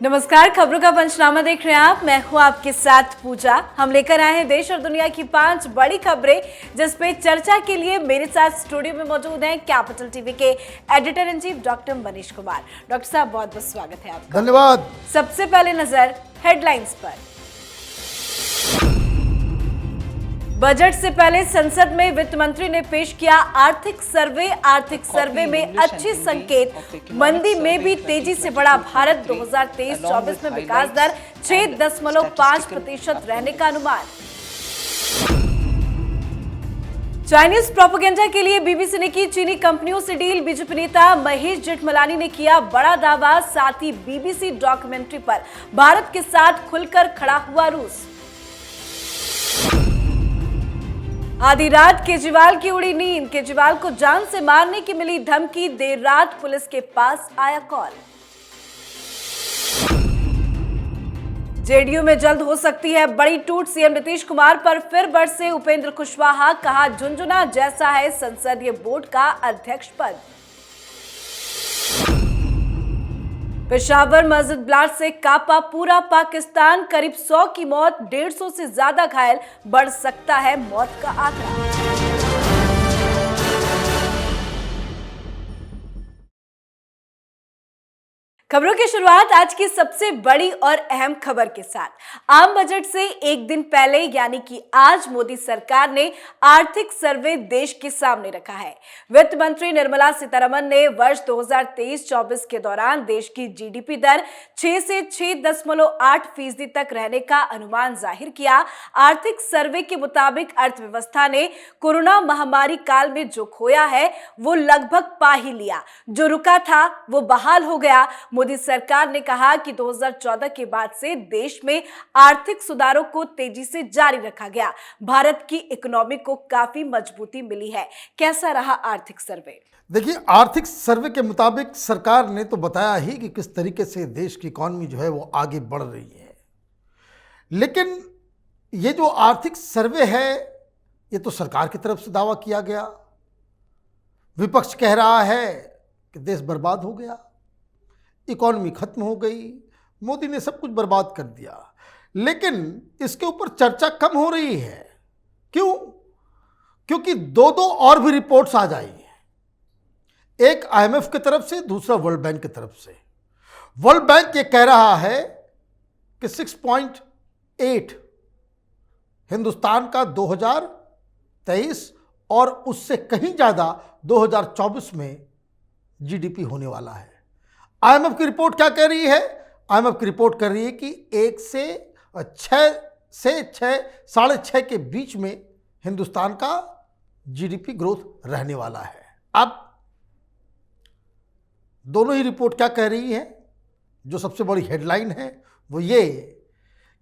नमस्कार, खबरों का पंचनामा देख रहे हैं आप। मैं हूं आपके साथ पूजा। हम लेकर आए हैं देश और दुनिया की 5 बड़ी खबरें जिस पे चर्चा के लिए मेरे साथ स्टूडियो में मौजूद हैं कैपिटल टीवी के editor in chief doctor Manish Kumar. Doctor साहब, बहुत बहुत स्वागत है आपका। धन्यवाद। सबसे पहले नजर हेडलाइंस पर। बजट से पहले संसद में वित्त मंत्री ने पेश किया आर्थिक सर्वे में अच्छे संकेत। मंदी में भी तेजी से बढ़ा भारत। 2023-24 में विकास दर 6.5% रहने का अनुमान। चाइनीज प्रोपेगेंडा के लिए बीबीसी ने की चीनी कंपनियों से डील। बीजेपी नेता महेश जेठमलानी ने किया बड़ा दावा। साथ ही बीबीसी डॉक्यूमेंट्री पर भारत के साथ खुलकर खड़ा हुआ रूस। आधी रात केजरीवाल की उड़ी नींद। केजरीवाल को जान से मारने की मिली धमकी। देर रात पुलिस के पास आया कॉल। जेडीयू में जल्द हो सकती है बड़ी टूट। सीएम नीतीश कुमार पर फिर बरसे उपेंद्र कुशवाहा। कहा, झुनझुना जैसा है संसदीय बोर्ड का अध्यक्ष पद। पेशावर मस्जिद ब्लास्ट से कांपा पूरा पाकिस्तान। करीब 100 की मौत, 150 से ज्यादा घायल। बढ़ सकता है मौत का आंकड़ा। खबरों की शुरुआत आज की सबसे बड़ी और अहम खबर के साथ। आम बजट से एक दिन पहले यानी कि आज मोदी सरकार ने आर्थिक सर्वे देश के सामने रखा है। वित्त मंत्री निर्मला सीतारमण ने वर्ष 2023-24 के दौरान देश की जीडीपी दर 6 से 6.8% तक रहने का अनुमान जाहिर किया। आर्थिक सर्वे के मुताबिक अर्थव्यवस्था ने कोरोना महामारी काल में जो खोया है वो लगभग पा ही लिया। जो रुका था वो बहाल हो गया। मोदी सरकार ने कहा कि 2014 के बाद से देश में आर्थिक सुधारों को तेजी से जारी रखा गया। भारत की इकोनॉमी को काफी मजबूती मिली है। कैसा रहा आर्थिक सर्वे? देखिए, आर्थिक सर्वे के मुताबिक सरकार ने तो बताया ही कि किस तरीके से देश की इकॉनमी जो है वो आगे बढ़ रही है, लेकिन ये जो आर्थिक सर्वे है ये तो सरकार की तरफ से दावा किया गया। विपक्ष कह रहा है कि देश बर्बाद हो गया, इकॉनमी खत्म हो गई, मोदी ने सब कुछ बर्बाद कर दिया। लेकिन इसके ऊपर चर्चा कम हो रही है। क्यों? क्योंकि दो और भी रिपोर्ट्स आ जाई हैं, एक आईएमएफ की तरफ से, दूसरा वर्ल्ड बैंक की तरफ से। वर्ल्ड बैंक ये कह रहा है कि 6.8 हिंदुस्तान का 2023 और उससे कहीं ज़्यादा 2024 में जीडीपी होने वाला है। आईएमएफ की रिपोर्ट क्या कह रही है? आईएमएफ की रिपोर्ट कर रही है कि 1 से 6.5 के बीच में हिंदुस्तान का जीडीपी ग्रोथ रहने वाला है। अब दोनों ही रिपोर्ट क्या कह रही है? जो सबसे बड़ी हेडलाइन है वो ये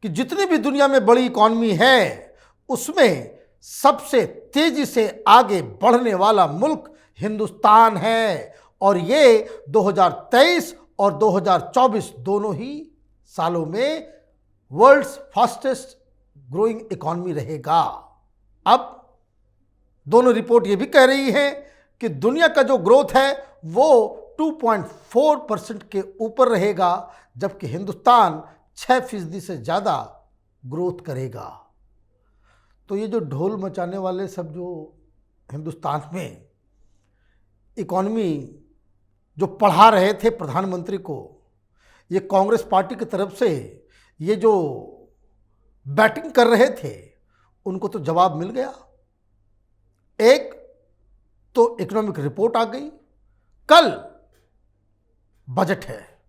कि जितनी भी दुनिया में बड़ी इकॉनमी है उसमें सबसे तेजी से आगे बढ़ने वाला मुल्क हिंदुस्तान है, और ये 2023 और 2024 दोनों ही सालों में वर्ल्ड्स फास्टेस्ट ग्रोइंग इकॉनमी रहेगा। अब दोनों रिपोर्ट ये भी कह रही है कि दुनिया का जो ग्रोथ है वो 2.4% के ऊपर रहेगा, जबकि हिंदुस्तान 6% से ज़्यादा ग्रोथ करेगा। तो ये जो ढोल मचाने वाले सब जो हिंदुस्तान में इकॉनमी जो पढ़ा रहे थे प्रधानमंत्री को, ये कांग्रेस पार्टी की तरफ से ये जो बैटिंग कर रहे थे उनको तो जवाब मिल गया। एक तो इकोनॉमिक रिपोर्ट आ गई, कल बजट है।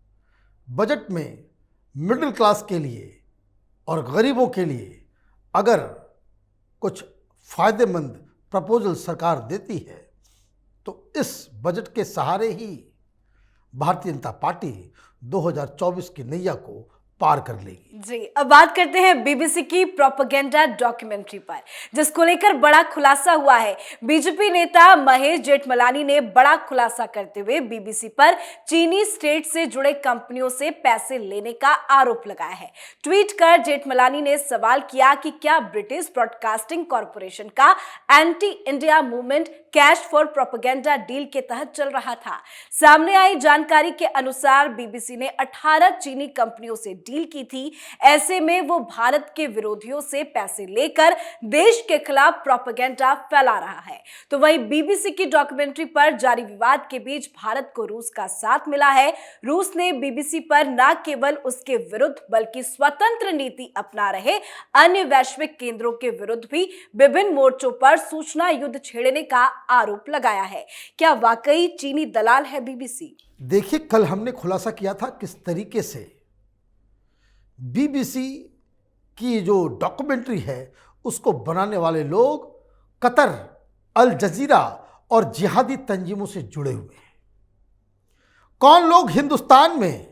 बजट में मिडिल क्लास के लिए और गरीबों के लिए अगर कुछ फायदेमंद प्रपोजल सरकार देती है तो इस बजट के सहारे ही भारतीय जनता पार्टी 2024 की नैया को पार कर लेगी। जी, अब बात करते हैं बीबीसी की प्रोपेगेंडा डॉक्यूमेंट्री पर, जिसको लेकर बड़ा खुलासा हुआ है। बीजेपी नेता महेश जेठमलानी ने बड़ा खुलासा करते हुए बीबीसी पर चीनी स्टेट से जुड़े कंपनियों से पैसे लेने का आरोप लगाया है। ट्वीट कर जेठमलानी ने सवाल किया कि क्या ब्रिटिश ब्रॉडकास्टिंग कॉरपोरेशन का anti India movement cash for propaganda deal के तहत चल रहा था। सामने आई जानकारी के अनुसार बीबीसी ने 18 चीनी कंपनियों से डील की थी। ऐसे में वो भारत के विरोधियों से पैसे लेकर देश के खिलाफ प्रोपेगेंडा फैला रहा है। तो वहीं बीबीसी की डॉक्यूमेंट्री पर जारी विवाद के बीच भारत को रूस का साथ मिला है। रूस ने बीबीसी पर न केवल उसके विरुद्ध बल्कि स्वतंत्र नीति अपना रहे अन्य वैश्विक केंद्रों के विरुद्ध भी विभिन्न मोर्चों पर सूचना युद्ध छेड़ने का आरोप लगाया है। क्या वाकई चीनी दलाल है बीबीसी? देखिए, कल हमने खुलासा किया था किस तरीके से बीबीसी की जो डॉक्यूमेंट्री है उसको बनाने वाले लोग कतर, अल जजीरा और जिहादी तंजीमों से जुड़े हुए हैं। कौन लोग हिंदुस्तान में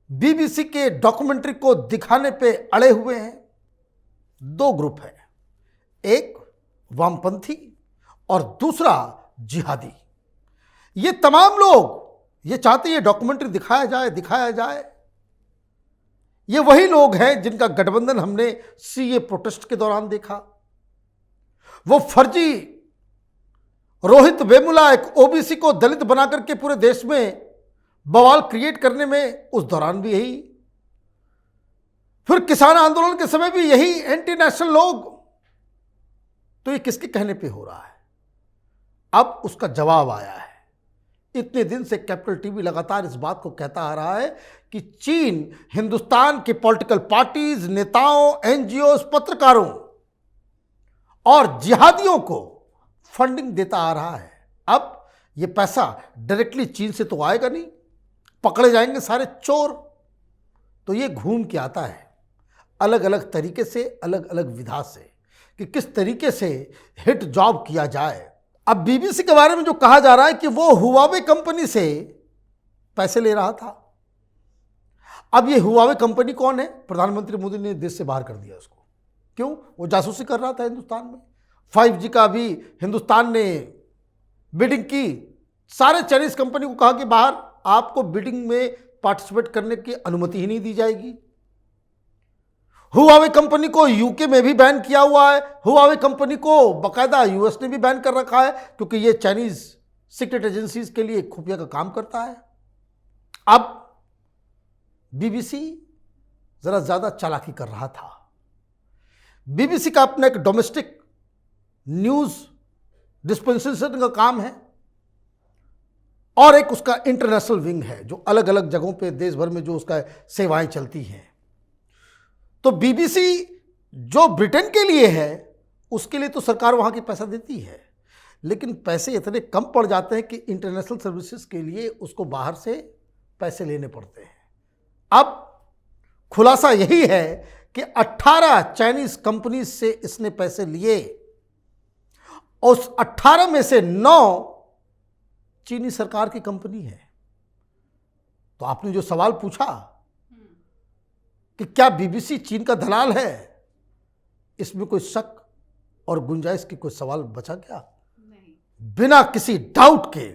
बीबीसी के डॉक्यूमेंट्री को दिखाने पे अड़े हुए हैं? दो ग्रुप है, एक वामपंथी और दूसरा जिहादी। ये तमाम लोग ये चाहते हैं डॉक्यूमेंट्री दिखाया जाए। ये वही लोग हैं जिनका गठबंधन हमने सीए प्रोटेस्ट के दौरान देखा। वो फर्जी रोहित वेमुला एक ओबीसी को दलित बनाकर के पूरे देश में बवाल क्रिएट करने में, उस दौरान भी यही। फिर किसान आंदोलन के समय भी यही एंटी नेशनल लोग। तो ये किसके कहने पे हो रहा है? अब उसका जवाब आया है। इतने दिन से कैपिटल टीवी लगातार इस बात को कहता आ रहा है कि चीन हिंदुस्तान के पॉलिटिकल पार्टीज, नेताओं, एनजीओ, पत्रकारों और जिहादियों को फंडिंग देता आ रहा है। अब ये पैसा डायरेक्टली चीन से तो आएगा नहीं, पकड़े जाएंगे सारे चोर। तो ये घूम के आता है अलग अलग तरीके से, अलग अलग विधा से, कि किस तरीके से हिट जॉब किया जाए। अब बीबीसी के बारे में जो कहा जा रहा है कि वो हुआवे कंपनी से पैसे ले रहा था। अब ये हुआवे कंपनी कौन है? प्रधानमंत्री मोदी ने देश से बाहर कर दिया उसको। क्यों? वो जासूसी कर रहा था हिंदुस्तान में। 5G का भी हिंदुस्तान ने बिडिंग की। सारे चाइनीज कंपनी को कहा कि बाहर, आपको बिडिंग में पार्टिसिपेट करने की अनुमति ही नहीं दी जाएगी। हुआवे कंपनी को यूके में भी बैन किया हुआ है। हुआवे कंपनी को बाकायदा यूएस ने भी बैन कर रखा है, क्योंकि ये चाइनीज सीक्रेट एजेंसीज के लिए खुफिया का काम करता है। अब बीबीसी जरा ज्यादा चालाकी कर रहा था। बीबीसी का अपना एक डोमेस्टिक न्यूज डिस्पेंसेशन का काम है और एक उसका इंटरनेशनल विंग है, जो अलग अलग जगहों पे देश भर में जो उसका सेवाएं चलती हैं। तो बीबीसी जो ब्रिटेन के लिए है, उसके लिए तो सरकार वहाँ की पैसा देती है, लेकिन पैसे इतने कम पड़ जाते हैं कि इंटरनेशनल सर्विसेज के लिए उसको बाहर से पैसे लेने पड़ते हैं। अब खुलासा यही है कि 18 चाइनीज कंपनी से इसने पैसे लिए। उस 18 में से 9 चीनी सरकार की कंपनी है। तो आपने जो सवाल पूछा कि क्या बीबीसी चीन का दलाल है, इसमें कोई शक और गुंजाइश की कोई सवाल बचा क्या? नहीं। बिना किसी डाउट के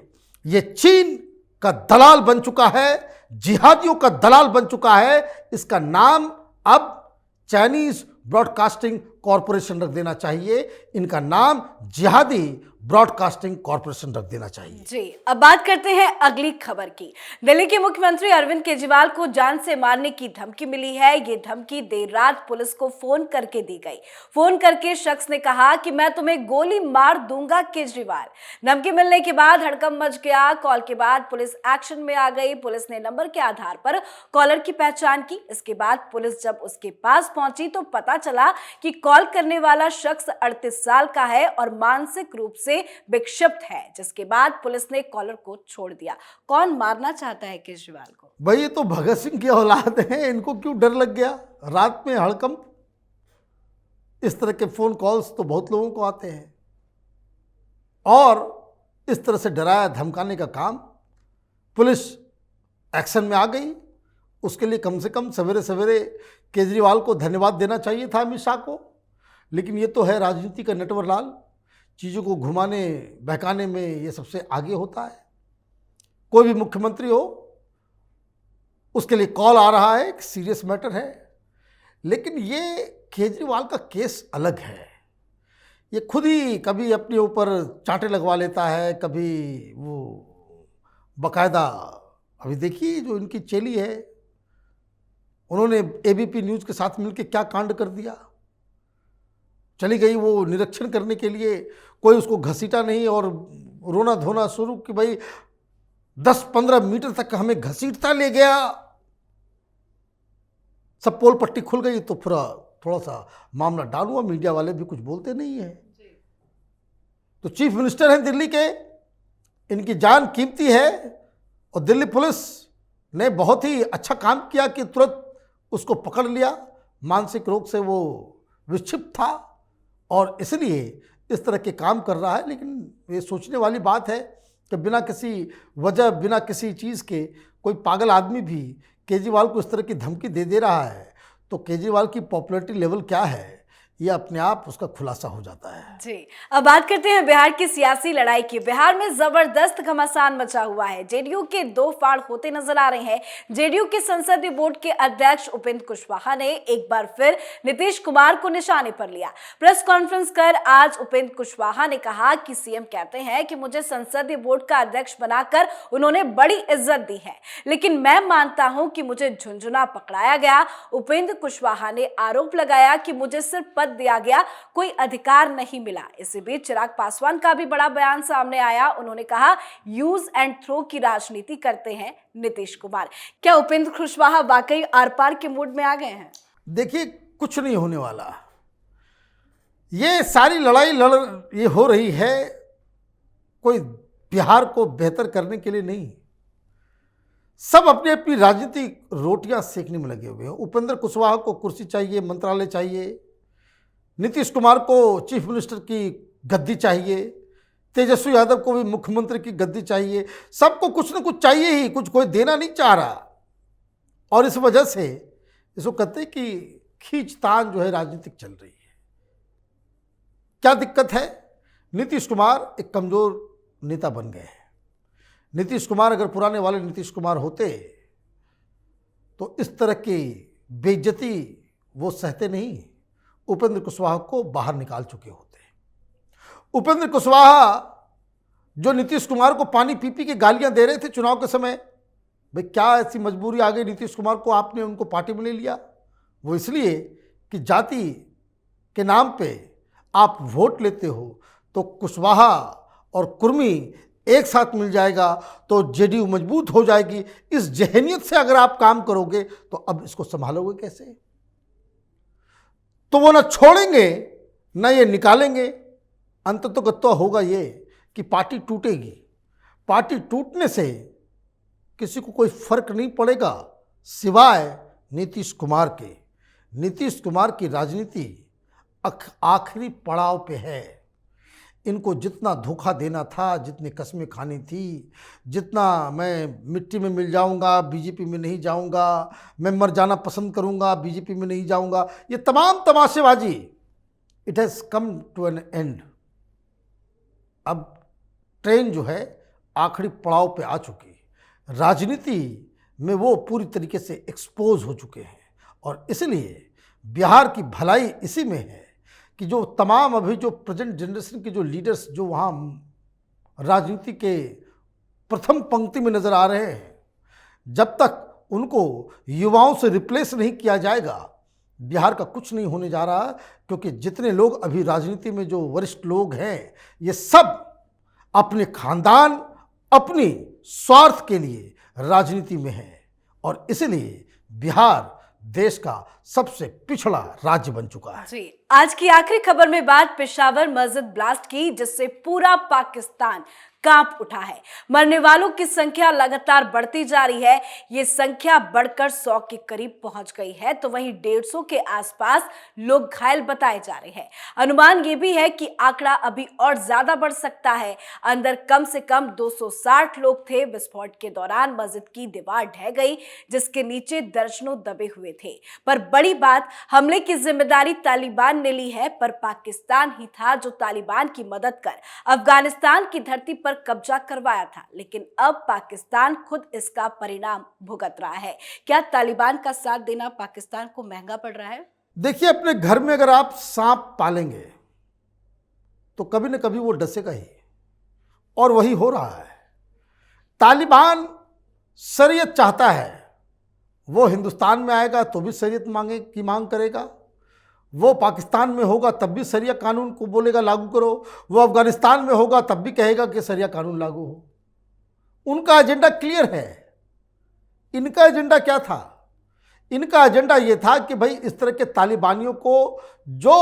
ये चीन का दलाल बन चुका है, जिहादियों का दलाल बन चुका है। इसका नाम अब चाइनीज ब्रॉडकास्टिंग कॉरपोरेशन रख देना चाहिए। इनका नाम जिहादी ब्रॉडकास्टिंग कॉरपोरेशन रख देना चाहिए। जी, अब बात करते हैं अगली खबर की। दिल्ली के मुख्यमंत्री अरविंद केजरीवाल को जान से मारने की धमकी मिली है। ये धमकी देर रात पुलिस को फोन करके दी गई। फोन करके शख्स ने कहा कि मैं तुम्हें गोली मार दूंगा केजरीवाल। धमकी मिलने के बाद हड़कंप मच गया। कॉल के बाद पुलिस एक्शन में आ गई। पुलिस ने नंबर के आधार पर कॉलर की पहचान की। इसके बाद पुलिस जब उसके पास पहुंची तो पता चला कि कॉल करने वाला शख्स 38 साल का है और मानसिक रूप से विक्षिप्त है, जिसके बाद पुलिस ने कॉलर को छोड़ दिया। कौन मारना चाहता है केजरीवाल को? भाई, ये तो भगत सिंह की औलाद है, इनको क्यों डर लग गया? रात में हड़कंप, इस तरह के फोन कॉल्स तो बहुत लोगों को आते हैं और इस तरह से डराया धमकाने का काम। पुलिस एक्शन में आ गई उसके लिए कम से कम सवेरे सवेरे केजरीवाल को धन्यवाद देना चाहिए था, अमित शाह को। लेकिन ये तो है राजनीति का नटवर लाल, चीज़ों को घुमाने बहकाने में ये सबसे आगे होता है। कोई भी मुख्यमंत्री हो, उसके लिए कॉल आ रहा है, एक सीरियस मैटर है। लेकिन ये केजरीवाल का केस अलग है। ये खुद ही कभी अपने ऊपर चांटे लगवा लेता है, कभी वो बाकायदा, अभी देखिए जो इनकी चेली है, उन्होंने एबीपी न्यूज़ के साथ मिलकर क्या कांड कर दिया। चली गई वो निरीक्षण करने के लिए, कोई उसको घसीटा नहीं और रोना धोना शुरू कि भाई 10-15 मीटर तक हमें घसीटता ले गया। सब पोल पट्टी खुल गई तो पूरा थोड़ा सा मामला डाउन हुआ। मीडिया वाले भी कुछ बोलते नहीं है। तो चीफ मिनिस्टर हैं दिल्ली के, इनकी जान कीमती है और दिल्ली पुलिस ने बहुत ही अच्छा काम किया कि तुरंत उसको पकड़ लिया। मानसिक रोग से वो विक्षिप्त था और इसलिए इस तरह के काम कर रहा है। लेकिन ये सोचने वाली बात है कि बिना किसी वजह, बिना किसी चीज़ के कोई पागल आदमी भी केजरीवाल को इस तरह की धमकी दे रहा है, तो केजरीवाल की पॉपुलैरिटी लेवल क्या है, ये अपने आप उसका खुलासा हो जाता है। जी, अब बात करते हैं बिहार की सियासी लड़ाई की। बिहार में जबरदस्त घमासान मचा हुआ है। जेडीयू के दो फाड़ होते नजर आ रहे हैं। जेडीयू के संसदीय बोर्ड के अध्यक्ष उपेंद्र कुशवाहा ने एक बार फिर नीतीश कुमार को निशाने पर लिया। प्रेस कॉन्फ्रेंस कर आज उपेंद्र कुशवाहा ने कहा कि सीएम कहते हैं कि मुझे संसदीय बोर्ड का अध्यक्ष बनाकर उन्होंने बड़ी इज्जत दी है, लेकिन मैं मानता हूं कि मुझे झुंझुना पकड़ाया गया। उपेंद्र कुशवाहा ने आरोप लगाया कि मुझे सिर्फ पद दिया गया, कोई अधिकार नहीं मिला। इसी बीच चिराग पासवान का भी बड़ा बयान सामने आया। उन्होंने कहा यूज एंड थ्रो की राजनीति करते हैं नीतीश कुमार। क्या उपेंद्र कुशवाहा वाकई आर पार के मूड में आ गए हैं? देखिए, कुछ नहीं होने वाला। ये सारी लड़ाई ये हो रही है कोई बिहार को बेहतर करने के लिए नहीं। सब अपनी अपनी राजनीतिक रोटियां सेकने में लगे हुए हैं। उपेंद्र कुशवाहा को कुर्सी चाहिए, मंत्रालय चाहिए। नीतीश कुमार को चीफ मिनिस्टर की गद्दी चाहिए। तेजस्वी यादव को भी मुख्यमंत्री की गद्दी चाहिए। सबको कुछ न कुछ चाहिए ही, कुछ कोई देना नहीं चाह रहा। और इस वजह से इसको कहते हैं कि खींचतान जो है राजनीतिक चल रही है। क्या दिक्कत है? नीतीश कुमार एक कमजोर नेता बन गए हैं। नीतीश कुमार अगर पुराने वाले नीतीश कुमार होते तो इस तरह की बेइज्जती वो सहते नहीं। उपेंद्र कुशवाहा को बाहर निकाल चुके होते। उपेंद्र कुशवाहा जो नीतीश कुमार को पानी पी पी के गालियां दे रहे थे चुनाव के समय, भाई क्या ऐसी मजबूरी आ गई नीतीश कुमार को, आपने उनको पार्टी में ले लिया? वो इसलिए कि जाति के नाम पे आप वोट लेते हो, तो कुशवाहा और कुर्मी एक साथ मिल जाएगा तो जेडीयू मजबूत हो जाएगी। इस जहनियत से अगर आप काम करोगे तो अब इसको संभालोगे कैसे? तो वो ना छोड़ेंगे ना ये निकालेंगे। अंततोगत्वा होगा ये कि पार्टी टूटेगी। पार्टी टूटने से किसी को कोई फर्क नहीं पड़ेगा सिवाय नीतीश कुमार के। नीतीश कुमार की राजनीति आखिरी पड़ाव पे है। इनको जितना धोखा देना था, जितनी कस्में खानी थी, जितना मैं मिट्टी में मिल जाऊंगा, बीजेपी में नहीं जाऊंगा, मैं मर जाना पसंद करूंगा, बीजेपी में नहीं जाऊंगा, ये तमाम तमाशेबाजी, it has come to an end. अब ट्रेन जो है आखिरी पड़ाव पे आ चुकी है। राजनीति में वो पूरी तरीके से एक्सपोज हो चुके हैं और इसलिए बिहार की भलाई इसी में है कि जो तमाम अभी जो प्रेजेंट जनरेशन के जो लीडर्स जो वहाँ राजनीति के प्रथम पंक्ति में नज़र आ रहे हैं, जब तक उनको युवाओं से रिप्लेस नहीं किया जाएगा बिहार का कुछ नहीं होने जा रहा। क्योंकि जितने लोग अभी राजनीति में जो वरिष्ठ लोग हैं, ये सब अपने खानदान, अपनी स्वार्थ के लिए राजनीति में हैं और इसलिए बिहार देश का सबसे पिछड़ा राज्य बन चुका है। जी, आज की आखिरी खबर में बात पेशावर मस्जिद ब्लास्ट की, जिससे पूरा पाकिस्तान कांप उठा है। मरने वालों की संख्या लगातार बढ़ती जा रही है। ये संख्या बढ़कर 100 के करीब पहुंच गई है, तो वहीं 150 के आसपास लोग घायल बताए जा रहे हैं। अनुमान ये भी है कि आंकड़ा अभी और ज्यादा बढ़ सकता है। अंदर कम से कम 260 लोग थे। विस्फोट के दौरान मस्जिद की दीवार ढह गई, जिसके नीचे दर्जनों दबे हुए थे। पर बड़ी बात, हमले की जिम्मेदारी तालिबान ने ली है, पर पाकिस्तान ही था जो तालिबान की मदद कर अफगानिस्तान की धरती पर कब्जा करवाया था। लेकिन अब पाकिस्तान खुद इसका परिणाम भुगत रहा है। क्या तालिबान का साथ देना पाकिस्तान को महंगा पड़ रहा है? देखिए, अपने घर में अगर आप सांप पालेंगे तो कभी न कभी वो डसेगा ही, और वही हो रहा है। तालिबान शरीयत चाहता है, वो हिंदुस्तान में आएगा तो भी शरीयत मांग करेगा। वो पाकिस्तान में होगा तब भी शरिया कानून को बोलेगा लागू करो। वो अफगानिस्तान में होगा तब भी कहेगा कि शरिया कानून लागू हो। उनका एजेंडा क्लियर है। इनका एजेंडा क्या था? इनका एजेंडा ये था कि भाई इस तरह के तालिबानियों को जो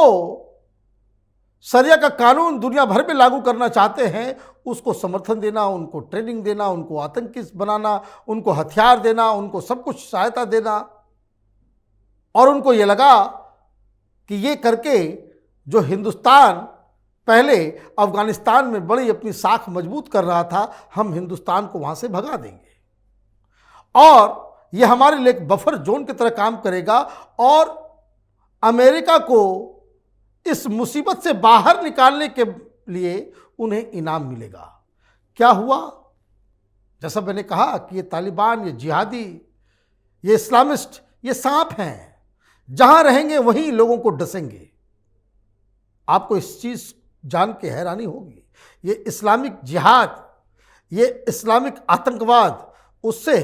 शरिया का कानून दुनिया भर में लागू करना चाहते हैं, उसको समर्थन देना, उनको ट्रेनिंग देना, उनको आतंकी बनाना, उनको हथियार देना, उनको सब कुछ सहायता देना। और उनको ये लगा कि ये करके जो हिंदुस्तान पहले अफगानिस्तान में बड़ी अपनी साख मजबूत कर रहा था, हम हिंदुस्तान को वहाँ से भगा देंगे और ये हमारे लिए एक बफर जोन की तरह काम करेगा और अमेरिका को इस मुसीबत से बाहर निकालने के लिए उन्हें इनाम मिलेगा। क्या हुआ? जैसा मैंने कहा कि ये तालिबान, ये जिहादी, ये इस्लामिस्ट, ये सांप हैं। जहां रहेंगे वहीं लोगों को डसेंगे। आपको इस चीज जान के हैरानी होगी, ये इस्लामिक जिहाद, ये इस्लामिक आतंकवाद, उससे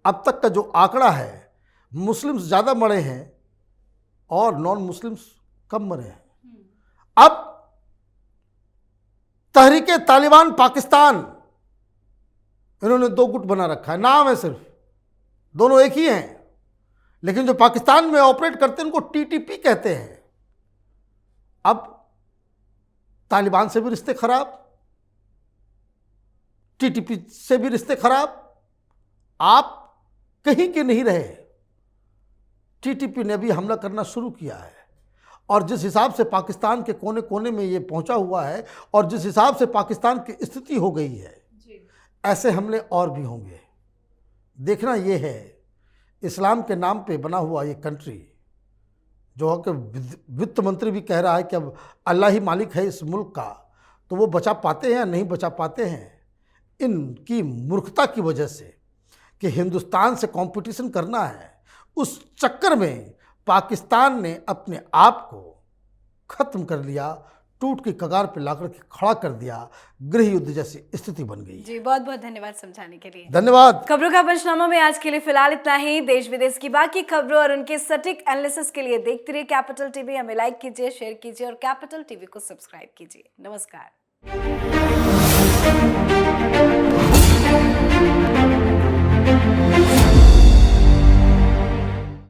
अब तक का जो आंकड़ा है, मुस्लिम्स ज़्यादा मरे हैं और नॉन मुस्लिम्स कम मरे हैं। अब तहरीके तालिबान पाकिस्तान, इन्होंने दो गुट बना रखा है, नाम है सिर्फ, दोनों एक ही हैं, लेकिन जो पाकिस्तान में ऑपरेट करते हैं उनको टीटीपी कहते हैं। अब तालिबान से भी रिश्ते खराब, टीटीपी से भी रिश्ते खराब, आप कहीं के नहीं रहे। टीटीपी ने भी हमला करना शुरू किया है और जिस हिसाब से पाकिस्तान के कोने कोने में ये पहुंचा हुआ है और जिस हिसाब से पाकिस्तान की स्थिति हो गई है, ऐसे हमले और भी होंगे। देखना ये है, इस्लाम के नाम पे बना हुआ ये कंट्री, जो कि वित्त मंत्री भी कह रहा है कि अब अल्लाह ही मालिक है इस मुल्क का, तो वो बचा पाते हैं या नहीं बचा पाते हैं? इनकी मूर्खता की वजह से कि हिंदुस्तान से कंपटीशन करना है, उस चक्कर में पाकिस्तान ने अपने आप को खत्म कर लिया, टूट की कगार पर लाकर के खड़ा कर दिया, गृह युद्ध जैसी स्थिति बन गई। जी, बहुत बहुत धन्यवाद समझाने के लिए। धन्यवाद। खबरों का पंचनामा में आज के लिए फिलहाल इतना ही। देश विदेश की बाकी खबरों और उनके सटीक एनालिसिस के लिए देखते रहिए कैपिटल टीवी। हमें लाइक कीजिए, शेयर कीजिए और कैपिटल टीवी को सब्सक्राइब कीजिए। नमस्कार।